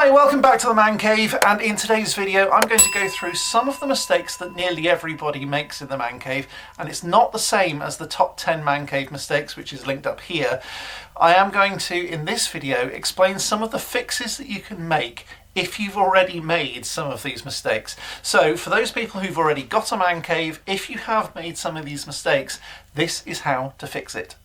Hi, welcome back to the Man Cave, and in today's video I'm going to go through some of the mistakes that nearly everybody makes in the Man Cave, and it's not the same as the top 10 Man Cave mistakes, which is linked up here. I am going to, in this video, explain some of the fixes that you can make if you've already made some of these mistakes. So for those people who've already got a Man Cave, if you have made some of these mistakes, this is how to fix it.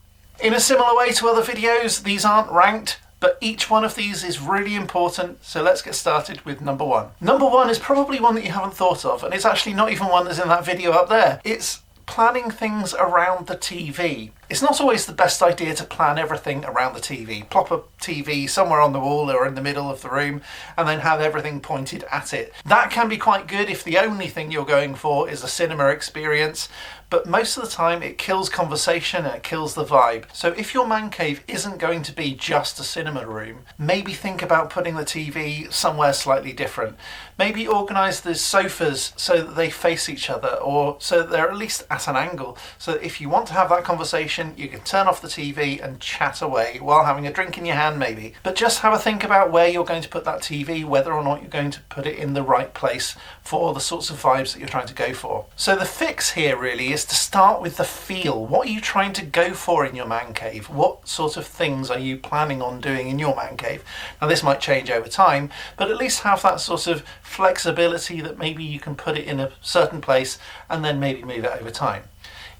In a similar way to other videos, these aren't ranked, but each one of these is really important, so let's get started with number one. Number one is probably one that you haven't thought of, and it's actually not even one that's in that video up there. It's planning things around the TV. It's not always the best idea to plan everything around the TV. Plop a TV somewhere on the wall or in the middle of the room and then have everything pointed at it. That can be quite good if the only thing you're going for is a cinema experience, but most of the time it kills conversation and it kills the vibe. So if your man cave isn't going to be just a cinema room, maybe think about putting the TV somewhere slightly different. Maybe organise the sofas so that they face each other, or so that they're at least at an angle, so that if you want to have that conversation, you can turn off the TV and chat away while having a drink in your hand maybe. But just have a think about where you're going to put that TV, whether or not you're going to put it in the right place for the sorts of vibes that you're trying to go for. So the fix here really is to start with the feel. What are you trying to go for in your man cave? What sort of things are you planning on doing in your man cave? Now this might change over time, but at least have that sort of flexibility that maybe you can put it in a certain place and then maybe move it over time.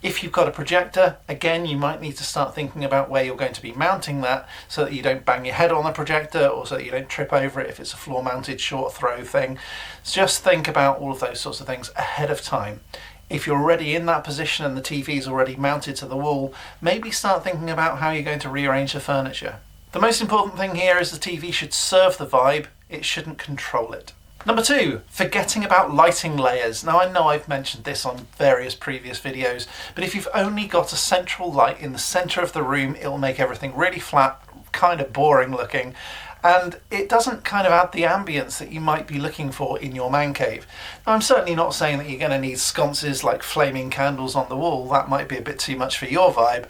If you've got a projector, again, you might need to start thinking about where you're going to be mounting that so that you don't bang your head on the projector, or so that you don't trip over it if it's a floor mounted short throw thing. Just think about all of those sorts of things ahead of time. If you're already in that position and the TV is already mounted to the wall, maybe start thinking about how you're going to rearrange the furniture. The most important thing here is the TV should serve the vibe, it shouldn't control it. Number two, forgetting about lighting layers. Now I know I've mentioned this on various previous videos, but if you've only got a central light in the center of the room, it'll make everything really flat, kind of boring looking, and it doesn't kind of add the ambience that you might be looking for in your man cave. Now I'm certainly not saying that you're going to need sconces like flaming candles on the wall. That might be a bit too much for your vibe.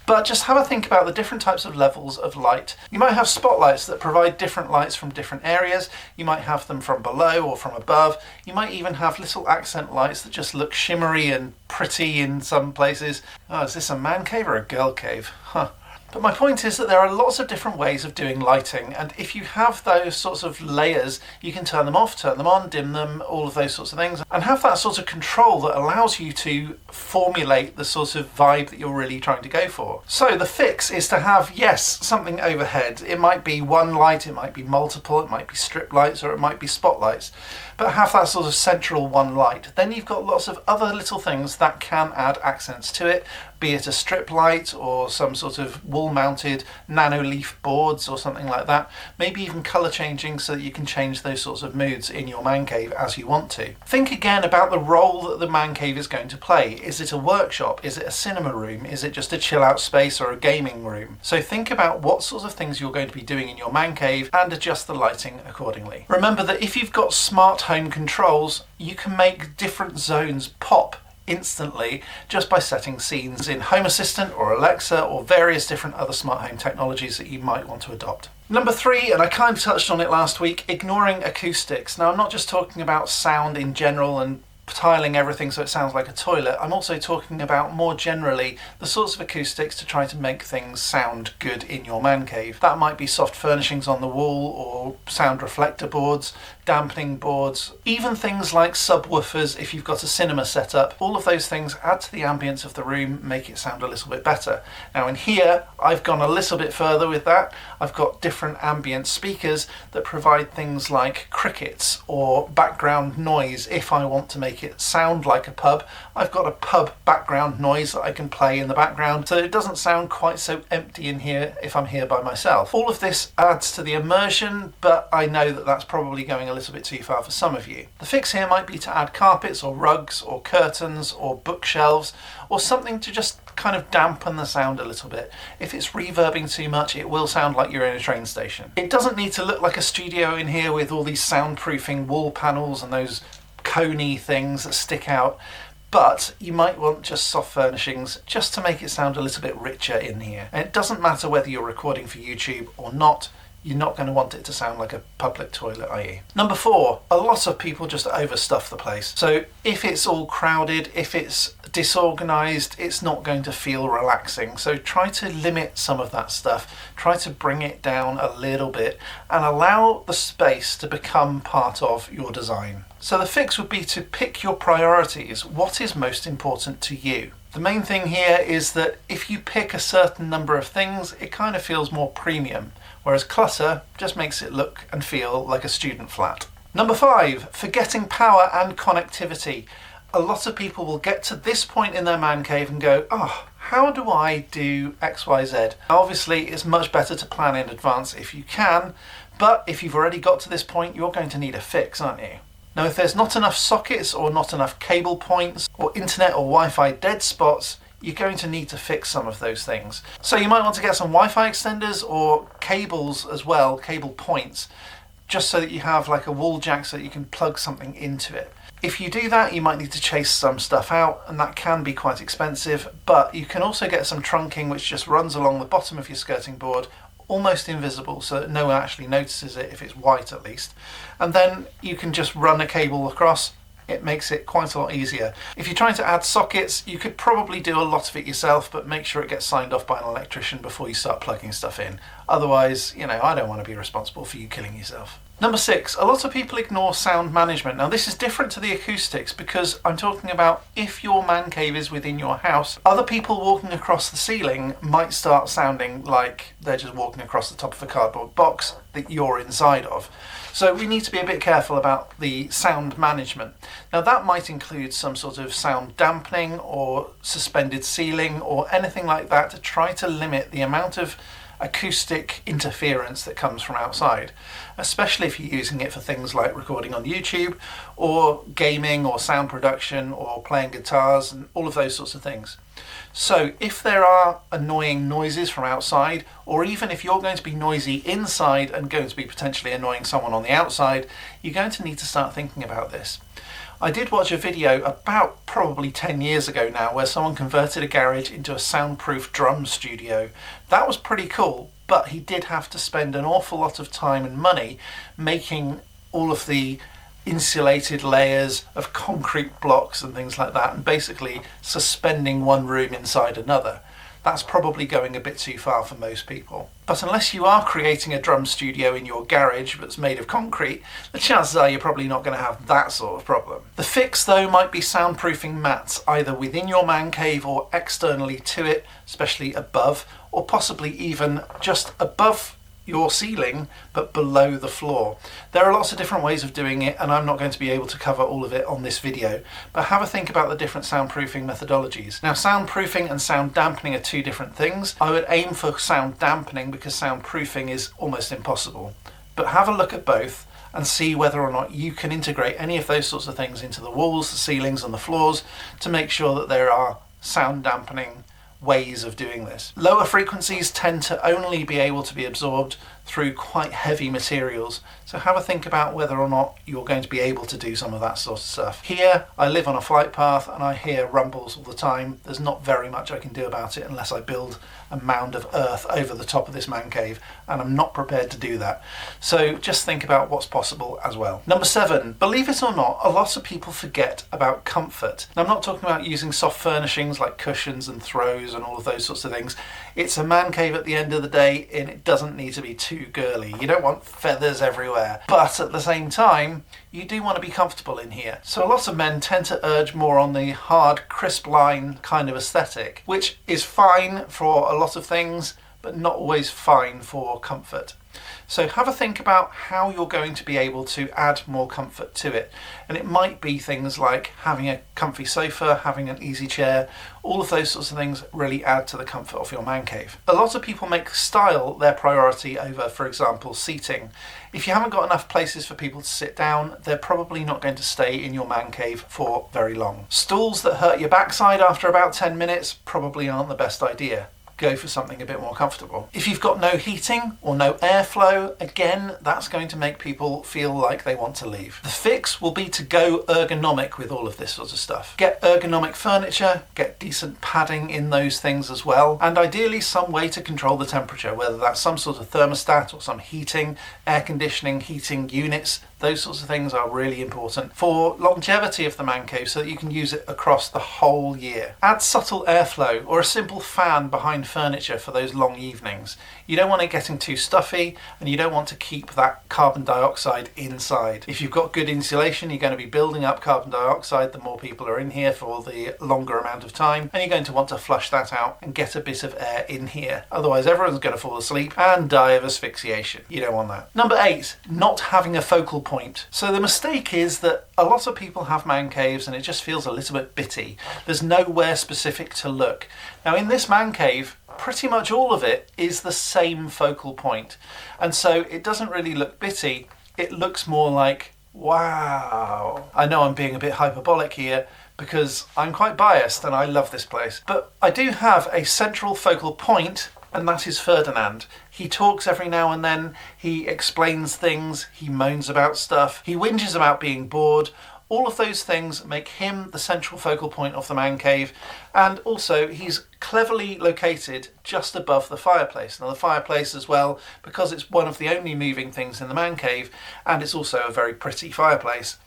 But just have a think about the different types of levels of light. You might have spotlights that provide different lights from different areas. You might have them from below or from above. You might even have little accent lights that just look shimmery and pretty in some places. Oh, is this a man cave or a girl cave? Huh. But my point is that there are lots of different ways of doing lighting, and if you have those sorts of layers, you can turn them off, turn them on, dim them, all of those sorts of things, and have that sort of control that allows you to formulate the sort of vibe that you're really trying to go for. So the fix is to have, yes, something overhead. It might be one light, it might be multiple, it might be strip lights, or it might be spotlights, but have that sort of central one light. Then you've got lots of other little things that can add accents to it, be it a strip light or some sort of wall-mounted nano leaf boards or something like that. Maybe even colour changing so that you can change those sorts of moods in your man cave as you want to. Think again about the role that the man cave is going to play. Is it a workshop? Is it a cinema room? Is it just a chill out space or a gaming room? So think about what sorts of things you're going to be doing in your man cave and adjust the lighting accordingly. Remember that if you've got smart home controls, you can make different zones pop instantly just by setting scenes in Home Assistant or Alexa or various different other smart home technologies that you might want to adopt. Number three, and I kind of touched on it last week, ignoring acoustics. Now I'm not just talking about sound in general and tiling everything so it sounds like a toilet. I'm also talking about more generally the sorts of acoustics to try to make things sound good in your man cave. That might be soft furnishings on the wall or sound reflector boards, dampening boards, even things like subwoofers if you've got a cinema setup. All of those things add to the ambience of the room, make it sound a little bit better. Now in here I've gone a little bit further with that. I've got different ambient speakers that provide things like crickets or background noise if I want to make it sound like a pub. I've got a pub background noise that I can play in the background so it doesn't sound quite so empty in here if I'm here by myself. All of this adds to the immersion, but I know that that's probably going a little bit too far for some of you. The fix here might be to add carpets or rugs or curtains or bookshelves or something to just kind of dampen the sound a little bit. If it's reverbing too much, it will sound like you're in a train station. It doesn't need to look like a studio in here with all these soundproofing wall panels and those coney things that stick out, but you might want just soft furnishings just to make it sound a little bit richer in here. And it doesn't matter whether you're recording for YouTube or not, you're not going to want it to sound like a public toilet, are you? Number 4, a lot of people just overstuff the place. So if it's all crowded, if it's disorganized, it's not going to feel relaxing. So try to limit some of that stuff. Try to bring it down a little bit and allow the space to become part of your design. So the fix would be to pick your priorities. What is most important to you? The main thing here is that if you pick a certain number of things, it kind of feels more premium, whereas clutter just makes it look and feel like a student flat. Number 5, forgetting power and connectivity. A lot of people will get to this point in their man cave and go, oh, how do I do X, Y, Z? Obviously, it's much better to plan in advance if you can, but if you've already got to this point, you're going to need a fix, aren't you? Now, if there's not enough sockets or not enough cable points or internet or Wi-Fi dead spots, you're going to need to fix some of those things. So you might want to get some Wi-Fi extenders or cables as well, cable points, just so that you have like a wall jack so that you can plug something into it. If you do that, you might need to chase some stuff out, and that can be quite expensive, but you can also get some trunking which just runs along the bottom of your skirting board, almost invisible, so that no one actually notices it, if it's white at least. And then you can just run a cable across. It makes it quite a lot easier. If you're trying to add sockets, you could probably do a lot of it yourself, but make sure it gets signed off by an electrician before you start plugging stuff in. Otherwise, I don't want to be responsible for you killing yourself. Number 6, a lot of people ignore sound management. Now this is different to the acoustics because I'm talking about if your man cave is within your house, other people walking across the ceiling might start sounding like they're just walking across the top of a cardboard box that you're inside of. So we need to be a bit careful about the sound management. Now that might include some sort of sound dampening or suspended ceiling or anything like that to try to limit the amount of acoustic interference that comes from outside, especially if you're using it for things like recording on YouTube or gaming or sound production or playing guitars and all of those sorts of things. So if there are annoying noises from outside, or even if you're going to be noisy inside and going to be potentially annoying someone on the outside, you're going to need to start thinking about this. I did watch a video about probably 10 years ago now where someone converted a garage into a soundproof drum studio. That was pretty cool, but he did have to spend an awful lot of time and money making all of the insulated layers of concrete blocks and things like that, and basically suspending one room inside another. That's probably going a bit too far for most people. But unless you are creating a drum studio in your garage that's made of concrete, the chances are you're probably not going to have that sort of problem. The fix though might be soundproofing mats, either within your man cave or externally to it, especially above, or possibly even just above your ceiling but below the floor. There are lots of different ways of doing it, and I'm not going to be able to cover all of it on this video, but have a think about the different soundproofing methodologies. Now, soundproofing and sound dampening are two different things. I would aim for sound dampening because soundproofing is almost impossible, but have a look at both and see whether or not you can integrate any of those sorts of things into the walls, the ceilings and the floors to make sure that there are sound dampening ways of doing this. Lower frequencies tend to only be able to be absorbed through quite heavy materials, so have a think about whether or not you're going to be able to do some of that sort of stuff. Here, I live on a flight path and I hear rumbles all the time. There's not very much I can do about it unless I build a mound of earth over the top of this man cave, and I'm not prepared to do that. So just think about what's possible as well. Number 7, believe it or not, a lot of people forget about comfort. Now, I'm not talking about using soft furnishings like cushions and throws and all of those sorts of things. It's a man cave at the end of the day, and it doesn't need to be too girly. You don't want feathers everywhere, but at the same time you do want to be comfortable in here. So a lot of men tend to urge more on the hard, crisp line kind of aesthetic, which is fine for a lot of things, but not always fine for comfort. So have a think about how you're going to be able to add more comfort to it. And it might be things like having a comfy sofa, having an easy chair, all of those sorts of things really add to the comfort of your man cave. A lot of people make style their priority over, for example, seating. If you haven't got enough places for people to sit down, they're probably not going to stay in your man cave for very long. Stools that hurt your backside after about 10 minutes probably aren't the best idea. go for something a bit more comfortable. If you've got no heating or no airflow, again, that's going to make people feel like they want to leave. The fix will be to go ergonomic with all of this sort of stuff. Get ergonomic furniture, get decent padding in those things as well, and ideally some way to control the temperature, whether that's some sort of thermostat or some heating, air conditioning, heating units. Those sorts of things are really important for longevity of the man cave so that you can use it across the whole year. Add subtle airflow or a simple fan behind furniture for those long evenings. You don't want it getting too stuffy, and you don't want to keep that carbon dioxide inside. If you've got good insulation, you're going to be building up carbon dioxide the more people are in here for the longer amount of time, and you're going to want to flush that out and get a bit of air in here. Otherwise everyone's going to fall asleep and die of asphyxiation. You don't want that. Number 8, not having a focal point. So the mistake is that a lot of people have man caves and it just feels a little bit bitty. There's nowhere specific to look. Now in this man cave, pretty much all of it is the same focal point, and so it doesn't really look bitty. It looks more like, wow. I know I'm being a bit hyperbolic here because I'm quite biased and I love this place, but I do have a central focal point, and that is Ferdinand. He talks every now and then, he explains things, he moans about stuff, he whinges about being bored. All of those things make him the central focal point of the man cave, and also he's cleverly located just above the fireplace. Now the fireplace as well, because it's one of the only moving things in the man cave, and it's also a very pretty fireplace,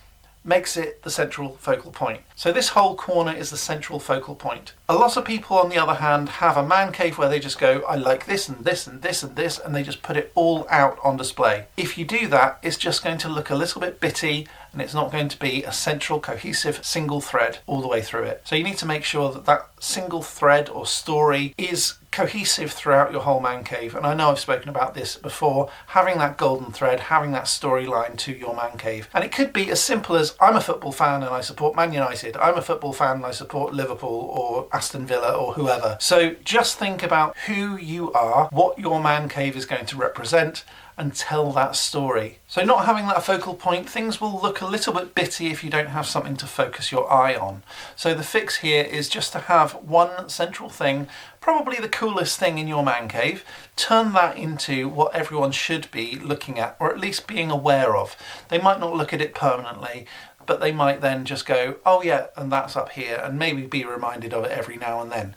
makes it the central focal point. So this whole corner is the central focal point. A lot of people, on the other hand, have a man cave where they just go, I like this and this and this and this, and they just put it all out on display. If you do that, it's just going to look a little bit bitty, and it's not going to be a central, cohesive, single thread all the way through it. So you need to make sure that that single thread or story is cohesive throughout your whole man cave. And I know I've spoken about this before, having that golden thread, having that storyline to your man cave. And it could be as simple as, I'm a football fan and I support Man United. I'm a football fan and I support Liverpool or Aston Villa or whoever. So just think about who you are, what your man cave is going to represent, and tell that story. So not having that focal point, things will look a little bit bitty if you don't have something to focus your eye on. So the fix here is just to have one central thing, probably the coolest thing in your man cave, turn that into what everyone should be looking at, or at least being aware of. They might not look at it permanently, but they might then just go, oh yeah, and that's up here, and maybe be reminded of it every now and then.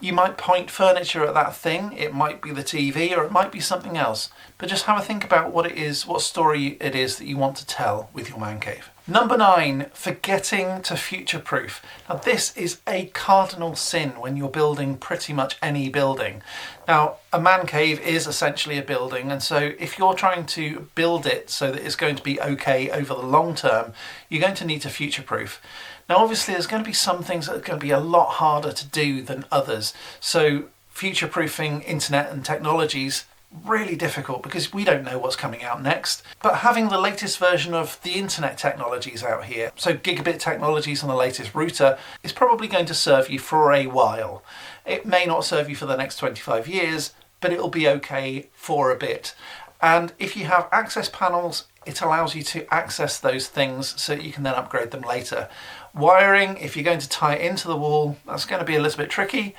You might point furniture at that thing, it might be the TV or it might be something else, but just have a think about what it is, what story it is that you want to tell with your man cave. Number 9, forgetting to future-proof. Now this is a cardinal sin when you're building pretty much any building. Now a man cave is essentially a building, and so if you're trying to build it so that it's going to be okay over the long term, you're going to need to future-proof. Now obviously there's going to be some things that are going to be a lot harder to do than others. So future-proofing internet and technologies, really difficult because we don't know what's coming out next. But having the latest version of the internet technologies out here, so gigabit technologies on the latest router, is probably going to serve you for a while. It may not serve you for the next 25 years, but it'll be okay for a bit. And if you have access panels, it allows you to access those things so that you can then upgrade them later. Wiring, if you're going to tie it into the wall, that's going to be a little bit tricky,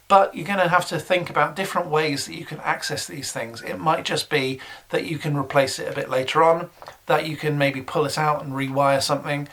but you're going to have to think about different ways that you can access these things. It might just be that you can replace it a bit later on, that you can maybe pull it out and rewire something.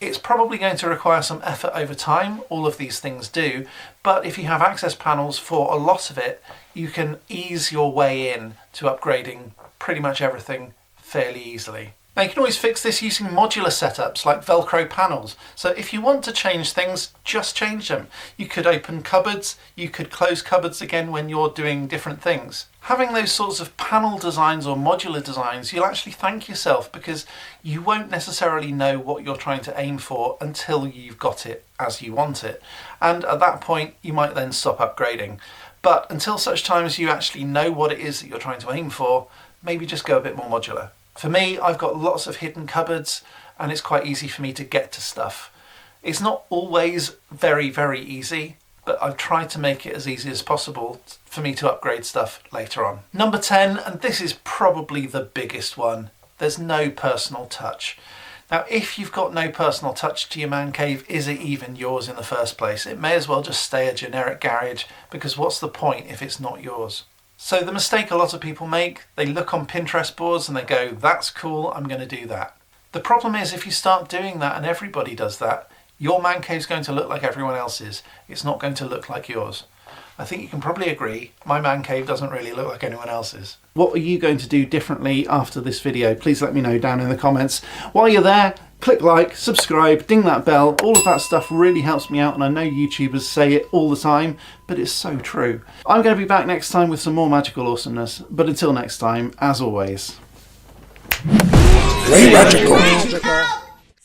It's probably going to require some effort over time, all of these things do, but if you have access panels for a lot of it, you can ease your way in to upgrading pretty much everything fairly easily. Now you can always fix this using modular setups like Velcro panels. So if you want to change things, just change them. You could open cupboards, you could close cupboards again when you're doing different things. Having those sorts of panel designs or modular designs, you'll actually thank yourself because you won't necessarily know what you're trying to aim for until you've got it as you want it. And at that point, you might then stop upgrading. But until such time as you actually know what it is that you're trying to aim for, maybe just go a bit more modular. For me, I've got lots of hidden cupboards and it's quite easy for me to get to stuff. It's not always very, very easy, but I've tried to make it as easy as possible for me to upgrade stuff later on. Number 10, and this is probably the biggest one, there's no personal touch. Now, if you've got no personal touch to your man cave, is it even yours in the first place? It may as well just stay a generic garage, because what's the point if it's not yours? So the mistake a lot of people make, they look on Pinterest boards and they go, that's cool, I'm going to do that. The problem is, if you start doing that and everybody does that, your man cave is going to look like everyone else's. It's not going to look like yours. I think you can probably agree, my man cave doesn't really look like anyone else's. What are you going to do differently after this video? Please let me know down in the comments. While you're there, click like, subscribe, ding that bell. All of that stuff really helps me out, and I know YouTubers say it all the time, but it's so true. I'm going to be back next time with some more magical awesomeness, but until next time, as always, Stay magical.